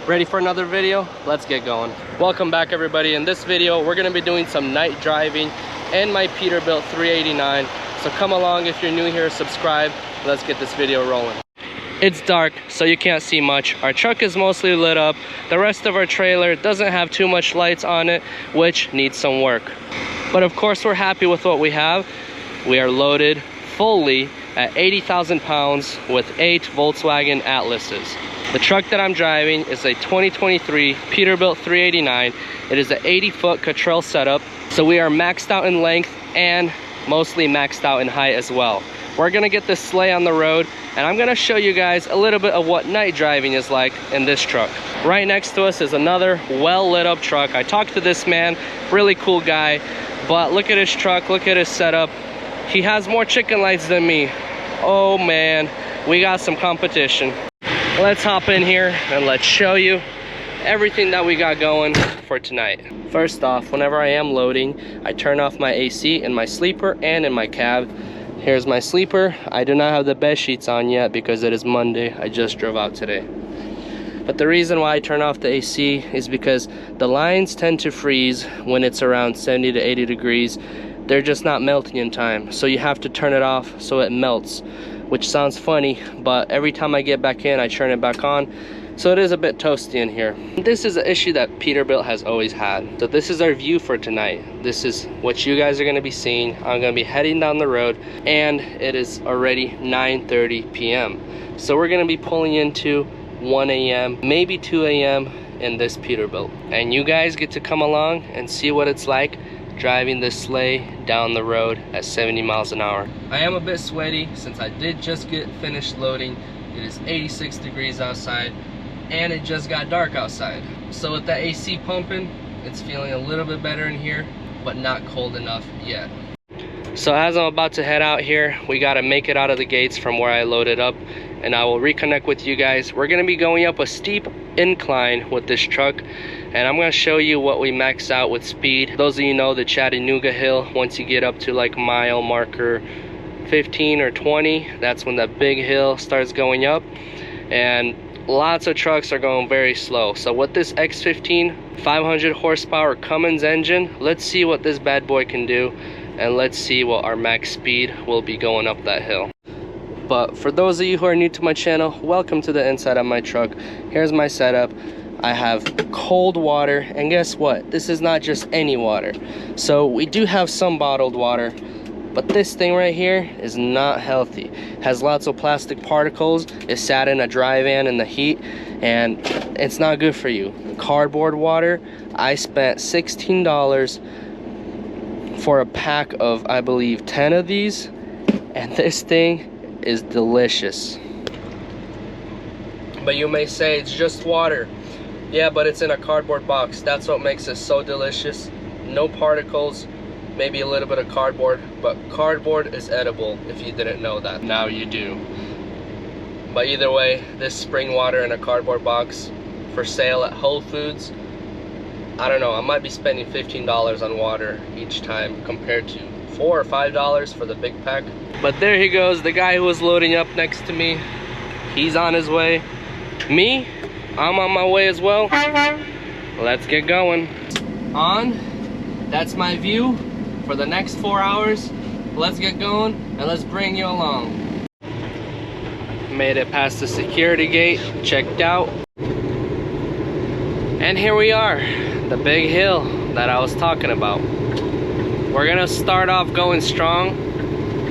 Ready for another video? Let's get going. Welcome back everybody. In this video, we're gonna be doing some night driving in my Peterbilt 389. So come along if you're new here, subscribe. Let's get this video rolling. It's dark, so you can't see much. Our truck is mostly lit up. The rest of our trailer doesn't have too much lights on it, which needs some work. But of course, we're happy with what we have. We are loaded fully at 80,000 pounds with 8 Volkswagen Atlases. The truck that I'm driving is a 2023 Peterbilt 389. It is an 80-foot Cottrell setup, so we are maxed out in length and mostly maxed out in height as well. We're gonna get this sleigh on the road, and I'm gonna show you guys a little bit of what night driving is like in this truck. Right next to us is another well lit up truck. I talked to this man, really cool guy, but look at his truck, look at his setup. He has more chicken lights than me. Oh man, we got some competition. Let's hop in here and let's show you everything that we got going for tonight. First off, whenever I am loading, I turn off my AC in my sleeper and in my cab. Here's my sleeper. I do not have the bed sheets on yet because it is Monday. I just drove out today. But the reason why I turn off the AC is because the lines tend to freeze when it's around 70 to 80 degrees. They're just not melting in time. So you have to turn it off so it melts, which sounds funny, but every time I get back in, I turn it back on. So it is a bit toasty in here. This is an issue that Peterbilt has always had. So this is our view for tonight. This is what you guys are gonna be seeing. I'm gonna be heading down the road, and it is already 9:30 p.m. So we're gonna be pulling into 1 a.m., maybe 2 a.m. in this Peterbilt. And you guys get to come along and see what it's like driving this sleigh down the road at 70 miles an hour. I am a bit sweaty since I did just get finished loading. It is 86 degrees outside and it just got dark outside. So with that AC pumping, it's feeling a little bit better in here, but not cold enough yet. So as I'm about to head out here, we gotta make it out of the gates from where I loaded up, and I will reconnect with you guys. We're gonna be going up a steep incline with this truck, and I'm gonna show you what we max out with speed. Those of you know the Chattanooga hill, once you get up to like mile marker 15 or 20, that's when that big hill starts going up, and lots of trucks are going very slow. So with this X15 500 horsepower Cummins engine, let's see what this bad boy can do, and let's see what our max speed will be going up that hill. But for those of you who are new to my channel, welcome to the inside of my truck. Here's my setup. I have cold water, and guess what? This is not just any water. So we do have some bottled water, but this thing right here is not healthy. Has lots of plastic particles. It sat in a dry van in the heat, and it's not good for you. Cardboard water, I spent $16 for a pack of, I believe, 10 of these, and this thing is delicious. But you may say it's just water. Yeah, but it's in a cardboard box. That's what makes it so delicious. No particles, maybe a little bit of cardboard, but cardboard is edible if you didn't know that. Now you do. But either way, this spring water in a cardboard box for sale at Whole Foods, I don't know, I might be spending $15 on water each time compared to $4 or $5 for the big pack. But there he goes, the guy who was loading up next to me. He's on his way. Me, I'm on my way as well. Let's get going. That's my view for the next 4 hours. Let's get going and let's bring you along. Made it past the security gate, checked out. And here we are, the big hill that I was talking about. We're gonna start off going strong.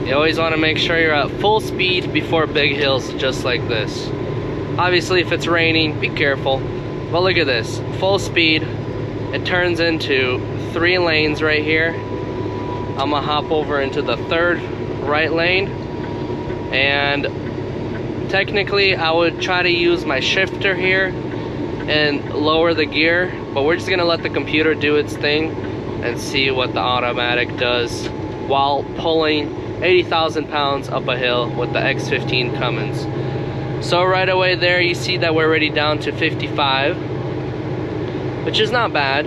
You always wanna make sure you're at full speed before big hills just like this. Obviously, if it's raining, be careful. But look at this, full speed. It turns into 3 lanes right here. I'm gonna hop over into the 3rd right lane. And technically, I would try to use my shifter here and lower the gear, but we're just gonna let the computer do its thing and see what the automatic does while pulling 80,000 pounds up a hill with the X15 Cummins. So right away there you see that we're already down to 55, which is not bad.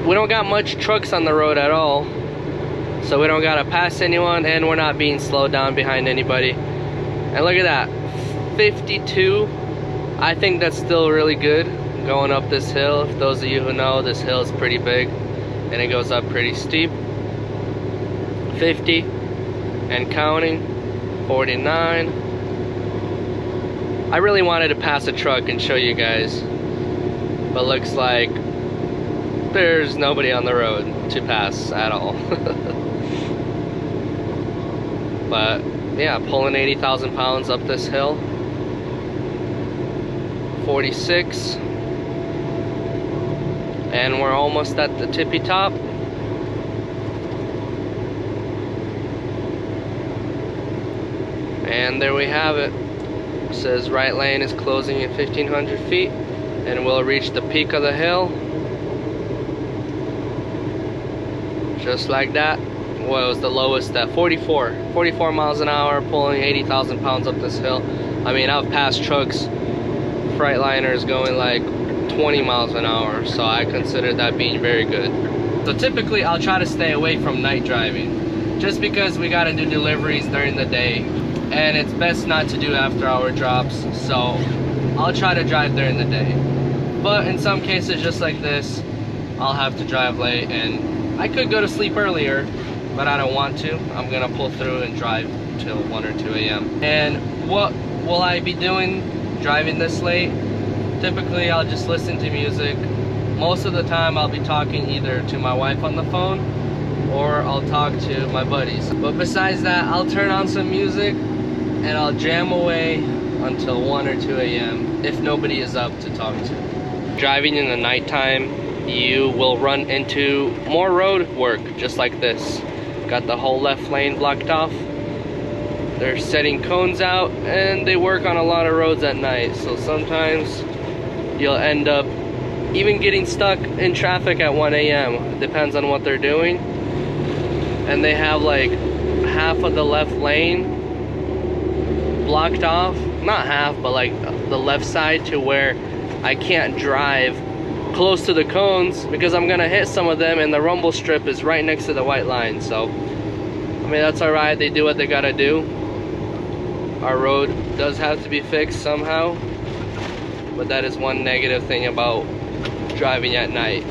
We don't got much trucks on the road at all, so we don't gotta pass anyone, and we're not being slowed down behind anybody. And look at that, 52 I think that's still really good going up this hill. For those of you who know, this hill is pretty big and it goes up pretty steep. 50 and counting. 49. I really wanted to pass a truck and show you guys, but looks like there's nobody on the road to pass at all. But yeah, pulling 80,000 pounds up this hill. 46. And we're almost at the tippy top. And there we have it. It says right lane is closing in 1,500 feet and we'll reach the peak of the hill. Just like that. What was the lowest at 44 miles an hour, pulling 80,000 pounds up this hill. I mean, I've passed trucks, Freightliners going like 20 miles an hour, so I consider that being very good. So typically I'll try to stay away from night driving just because we gotta do deliveries during the day and it's best not to do after hour drops, so I'll try to drive during the day. But in some cases just like this, I'll have to drive late, and I could go to sleep earlier, but I don't want to. I'm gonna pull through and drive till 1 or 2 a.m. And what will I be doing driving this late? Typically I'll just listen to music. Most of the time I'll be talking either to my wife on the phone or I'll talk to my buddies. But besides that, I'll turn on some music and I'll jam away until 1 or 2 a.m. if nobody is up to talk to. Driving in the nighttime, you will run into more road work just like this. Got the whole left lane blocked off. They're setting cones out and they work on a lot of roads at night, so sometimes you'll end up even getting stuck in traffic at 1 a.m. Depends on what they're doing. And they have like half of the left lane blocked off, not half, but like the left side, to where I can't drive close to the cones because I'm gonna hit some of them, and the rumble strip is right next to the white line. So I mean, that's all right, they do what they gotta do. Our road does have to be fixed somehow, but that is one negative thing about driving at night.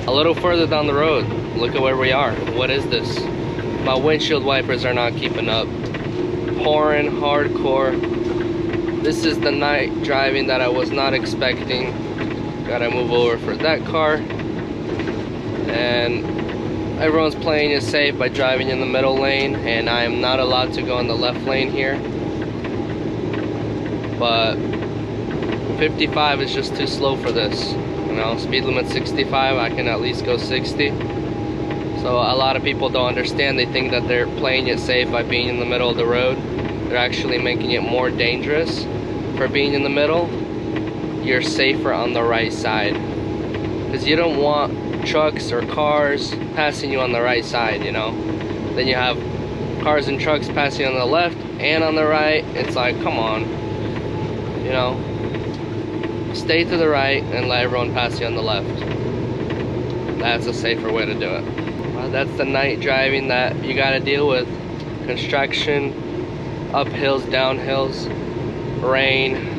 A little further down the road, look at where we are. What is this? My windshield wipers are not keeping up. Pouring hardcore. This is the night driving that I was not expecting. Gotta move over for that car. And everyone's playing it safe by driving in the middle lane, and I am not allowed to go in the left lane here. But 55 is just too slow for this. You know, speed limit 65, I can at least go 60. So a lot of people don't understand. They think that they're playing it safe by being in the middle of the road. They're actually making it more dangerous for being in the middle. You're safer on the right side, because you don't want trucks or cars passing you on the right side, you know. Then you have cars and trucks passing on the left and on the right. It's like, come on, you know, stay to the right and let everyone pass you on the left. That's a safer way to do it. Well, that's the night driving that you gotta deal with. Construction, up hills, down hills, rain.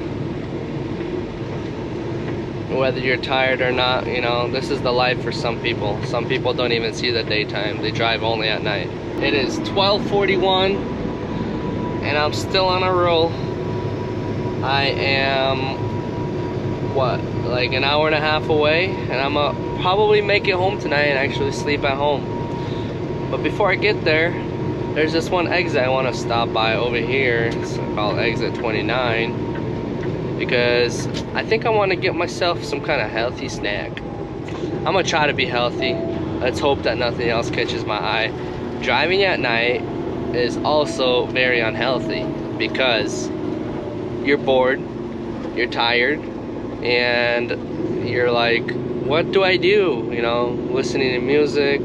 Whether you're tired or not, you know, this is the life for some people. Some people don't even see the daytime. They drive only at night. It is 12:41 and I'm still on a roll. I am, what, like an hour and a half away, and I'm gonna probably make it home tonight and actually sleep at home. But before I get there, there's this one exit I want to stop by over here. It's called exit 29, because I think I want to get myself some kind of healthy snack. I'm gonna try to be healthy. Let's hope that nothing else catches my eye. Driving at night is also very unhealthy because you're bored, you're tired, and you're like, what do I do? You know, listening to music.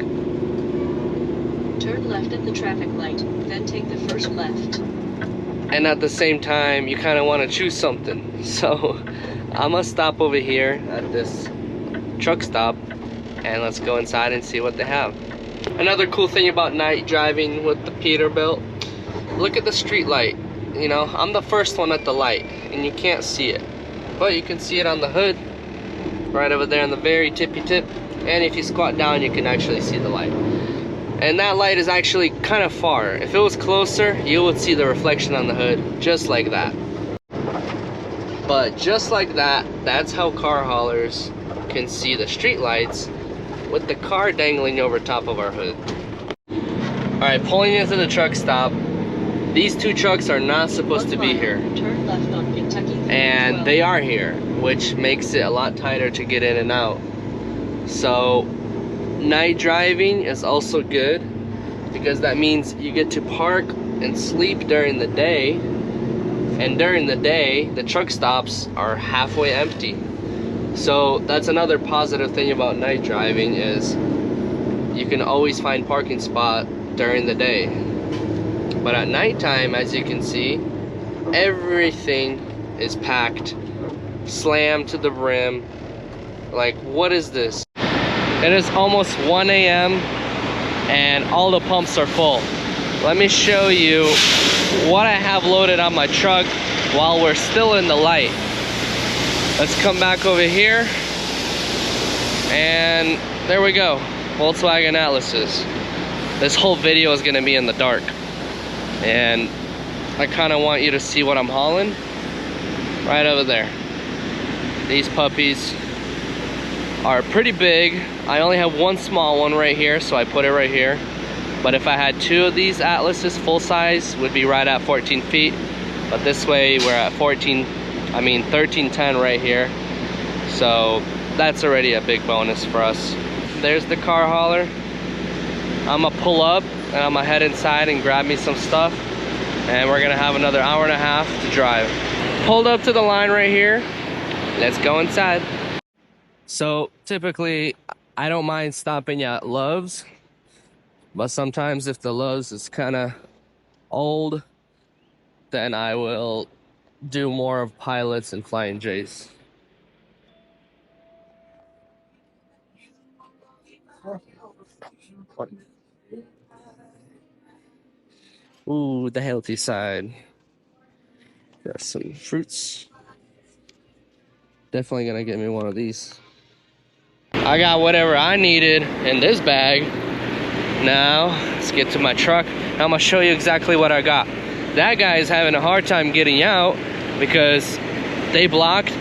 Turn left at the traffic light, then take the first left. And at the same time, you kind of want to choose something. So I'm gonna stop over here at this truck stop and let's go inside and see what they have. Another cool thing about night driving with the Peterbilt, look at the street light. You know, I'm the first one at the light and you can't see it. but you can see it on the hood right over there on the very tippy tip, and if you squat down you can actually see the light. And that light is actually kind of far. If it was closer, you would see the reflection on the hood just like that. But just like that, that's how car haulers can see the street lights with the car dangling over top of our hood. Alright, pulling into the truck stop. These two trucks are not supposed to be here. Turn left on Kentucky. And they are here, which makes it a lot tighter to get in and out. So night driving is also good because that means you get to park and sleep during the day, and during the day the truck stops are halfway empty. So that's another positive thing about night driving, is you can always find parking spot during the day. But at nighttime, as you can see, everything is packed, slammed to the brim. Like, what is this? It is almost 1 a.m. and all the pumps are full. Let me show you what I have loaded on my truck while we're still in the light. Let's come back over here, and there we go, Volkswagen Atlases. This whole video is gonna be in the dark, and I kind of want you to see what I'm hauling right over there. These puppies are pretty big. I only have one small one right here, so I put it right here. But if I had two of these Atlases full size, would be right at 14 feet. But this way we're at 1310 right here. So that's already a big bonus for us. There's the car hauler. I'm gonna pull up and I'm gonna head inside and grab me some stuff, and we're gonna have another hour and a half to drive. Pulled up to the line right here. Let's go inside. So typically I don't mind stopping at Love's, but sometimes if the Love's is kind of old, then I will do more of Pilots and Flying J's. Ooh, the healthy side. Got some fruits. Definitely gonna get me one of these. I got whatever I needed in this bag. Now, let's get to my truck. I'm gonna show you exactly what I got. That guy is having a hard time getting out because they blocked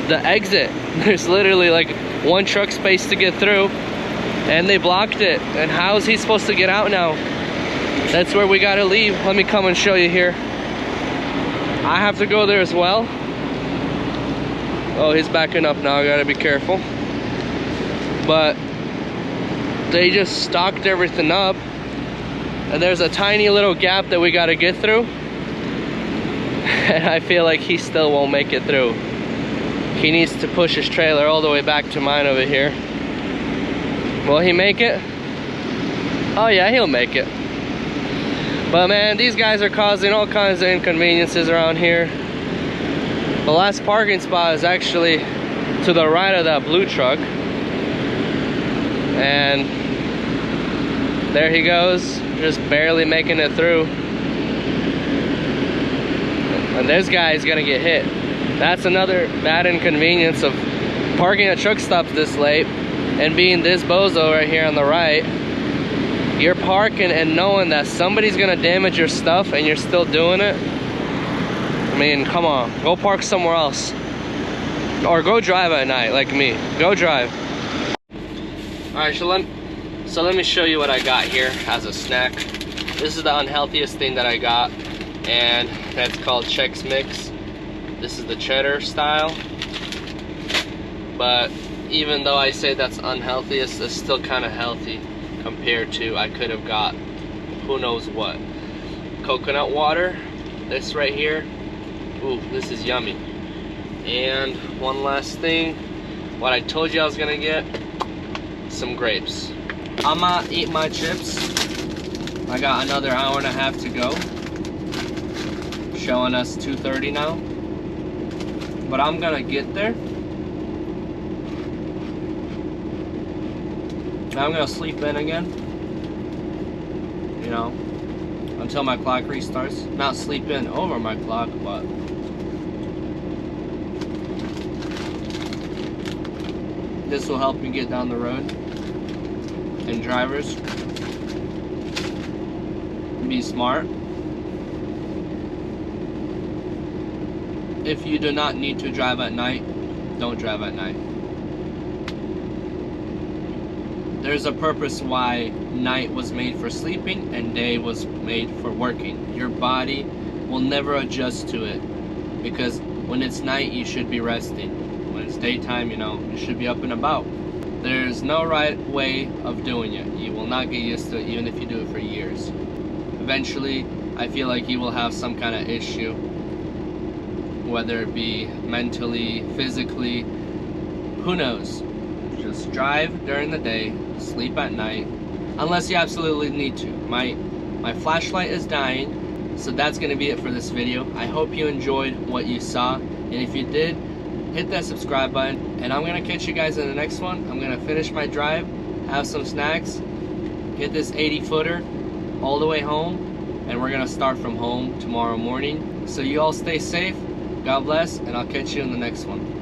the exit. There's literally like one truck space to get through, and they blocked it. And how is he supposed to get out now? That's where we gotta leave. Let me come and show you here. I have to go there as well. Oh, he's backing up now, I gotta be careful. But they just stocked everything up, and there's a tiny little gap that we gotta get through. And I feel like he still won't make it through. He needs to push his trailer all the way back to mine over here. Will he make it? Oh yeah, he'll make it. But man, these guys are causing all kinds of inconveniences around here. The last parking spot is actually to the right of that blue truck. And there he goes, just barely making it through. And this guy is gonna get hit. That's another bad inconvenience of parking at truck stops this late and being this bozo right here on the right. You're parking and knowing that somebody's gonna damage your stuff and you're still doing it. I mean, come on, go park somewhere else. Or go drive at night like me, go drive. All right, so let me show you what I got here as a snack. This is the unhealthiest thing that I got, and that's called Chex Mix. This is the cheddar style. But even though I say that's unhealthiest, it's still kind of healthy compared to I could have got who knows what. Coconut water, this right here. Ooh, this is yummy. And one last thing, what I told you I was gonna get, some grapes. I'm gonna eat my chips. I got another hour and a half to go. Showing us 2:30 now. But I'm gonna get there. I'm gonna sleep in again. You know, until my clock restarts. Not sleep in over my clock, but This will help you get down the road. And drivers, be smart. If you do not need to drive at night, don't drive at night. There's a purpose why night was made for sleeping and day was made for working. Your body will never adjust to it, because when it's night you should be resting. When it's daytime, you know, you should be up and about. There's no right way of doing it. You will not get used to it even if you do it for years. Eventually, I feel like you will have some kind of issue, whether it be mentally, physically, who knows. Just drive during the day, sleep at night, unless you absolutely need to. My flashlight is dying, so that's gonna be it for this video. I hope you enjoyed what you saw, and if you did, hit that subscribe button, and I'm gonna catch you guys in the next one. I'm gonna finish my drive, have some snacks, get this 80-footer all the way home, and we're gonna start from home tomorrow morning. So you all stay safe, God bless, and I'll catch you in the next one.